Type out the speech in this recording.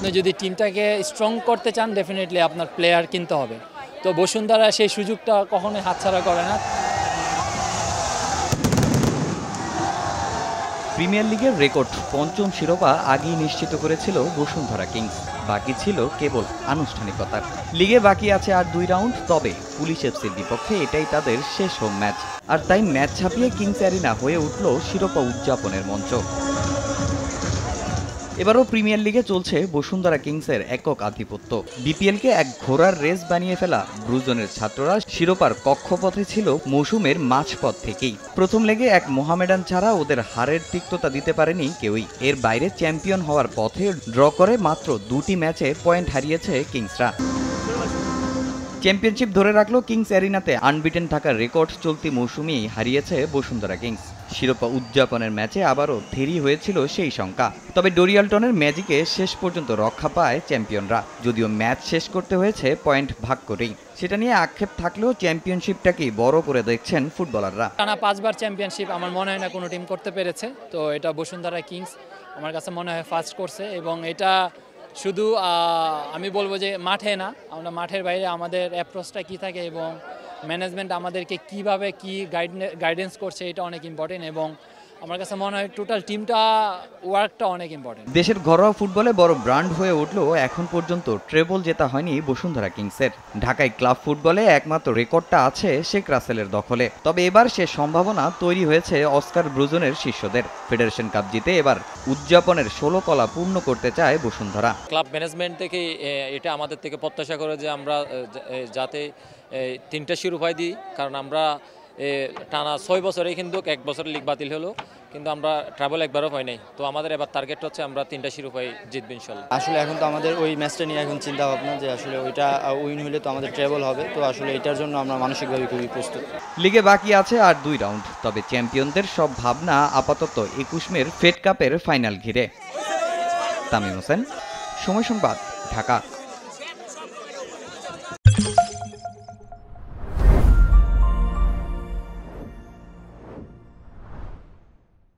আপনি যদি টিমটাকে স্ট্রং করতে চান ডেফিনেটলি আপনার প্লেয়ার কিনতে হবে। তো বসুন্ধরা সেই সুযোগটা কখনোই হাতছাড়া করে না। প্রিমিয়ার লিগের রেকর্ড পঞ্চম শিরোপা আগেই নিশ্চিত করেছিল বসুন্ধরা কিংস। বাকি ছিল কেবল আনুষ্ঠানিকতার। লিগে বাকি আছে আর 2 রাউন্ড, তবে পুলিশ এফসির বিপক্ষে এটাই তাদের শেষ হোম ম্যাচ। আর তাই ম্যাচ ছাপিয়ে কিংস অ্যারিনা হয়ে উঠল শিরোপা উদযাপনের মঞ্চ। এবারও প্রিমিয়ার লিগে চলছে বসুন্ধরা কিংসের একক আধিপত্য। বিপিএলকে এক ঘোড়ার রেস বানিয়ে ফেলা ব্লুজনের ছাত্ররা শিরোপার কক্ষপথে ছিল মৌসুমের মাঝপথ থেকেই। প্রথম লেগে এক মোহামেডান ছাড়া ওদের হারের তিক্ততা দিতে পারেনি কেউই। এর বাইরে চ্যাম্পিয়ন হওয়ার পথে ড্র করে মাত্র 2টি ম্যাচে পয়েন্ট হারিয়েছে কিংসরা। চ্যাম্পিয়নশিপ ধরে রাখলো কিংস অ্যারিনাতে আনবিটেন থাকার রেকর্ড চলতি মৌসুমেই হারিয়েছে বসুন্ধরা কিংস। শিরোপা উদযাপনের ম্যাচে আবারও দেরি হয়েছিল সেই শঙ্কা। তবে ডোরিয়ালটনের ম্যাজিকে শেষ পর্যন্ত রক্ষা পায় চ্যাম্পিয়নরা, যদিও ম্যাচ শেষ করতে হয়েছে পয়েন্ট ভাগ করেই। সেটা নিয়ে আক্ষেপ থাকলেও চ্যাম্পিয়নশিপটাকেই বড় করে দেখছেন ফুটবলাররা। টানা 5বার চ্যাম্পিয়নশিপ আমার মনে হয় না কোনো টিম করতে পেরেছে। তো এটা বসুন্ধরা কিংস আমার কাছে মনে হয় ফার্স্ট করছে, এবং এটা শুধু আমি বলবো যে মাঠে না, আমরা মাঠের বাইরে আমাদের অ্যাপ্রোচটা কী থাকে এবং ম্যানেজমেন্ট আমাদেরকে কীভাবে কী গাইডেন্স করছে এটা অনেক ইম্পর্টেন্ট, এবং আমার কাছে মনে হয় টোটাল টিমটা ওয়ার্কটা অনেক ইম্পর্টেন্ট। দেশের ঘরোয়া ফুটবলে বড় ব্র্যান্ড হয়ে উঠলেও এখন পর্যন্ত ট্রেবল জেতা হয়নি বসুন্ধরা কিংসের। ঢাকায় ক্লাব ফুটবলে একমাত্র রেকর্ডটা আছে শেখ রাসেলের দখলে। তবে এবার সে সম্ভাবনা তৈরি হয়েছে অস্কার ব্রুজনের শিষ্যদের। ফেডারেশন কাপ জিতে এবার উদযাপনের 16 কলা পূর্ণ করতে চায় বসুন্ধরা। ক্লাব ম্যানেজমেন্ট থেকে এটা আমাদের থেকে প্রত্যাশা করে যে আমরা যাতে 3টা শিরোপাই দিই, কারণ আমরা টানা 6 বছরে কিন্তু 1 বছর লিগ বাতিল হলো, কিন্তু আমরা ট্রাভেল একবারও পাই নাই। তো আমাদের এবার টার্গেট হচ্ছে আমরা 3টা শিরোপাই জিতবো ইনশাল্লাহ। আসলে এখন তো আমাদের ওই ম্যাচটা নিয়ে এখন চিন্তা ভাবনা যে আসলে ওইটা উইন হলে তো আমাদের ট্রাভেল হবে। তো আসলে এটার জন্য আমরা মানসিকভাবে খুবই প্রস্তুত। লিগে বাকি আছে আর 2 রাউন্ড, তবে চ্যাম্পিয়নদের সব ভাবনা আপাতত 21 মের ফেড কাপের ফাইনাল ঘিরে। তামিম হোসেন, সময় সংবাদ, ঢাকা।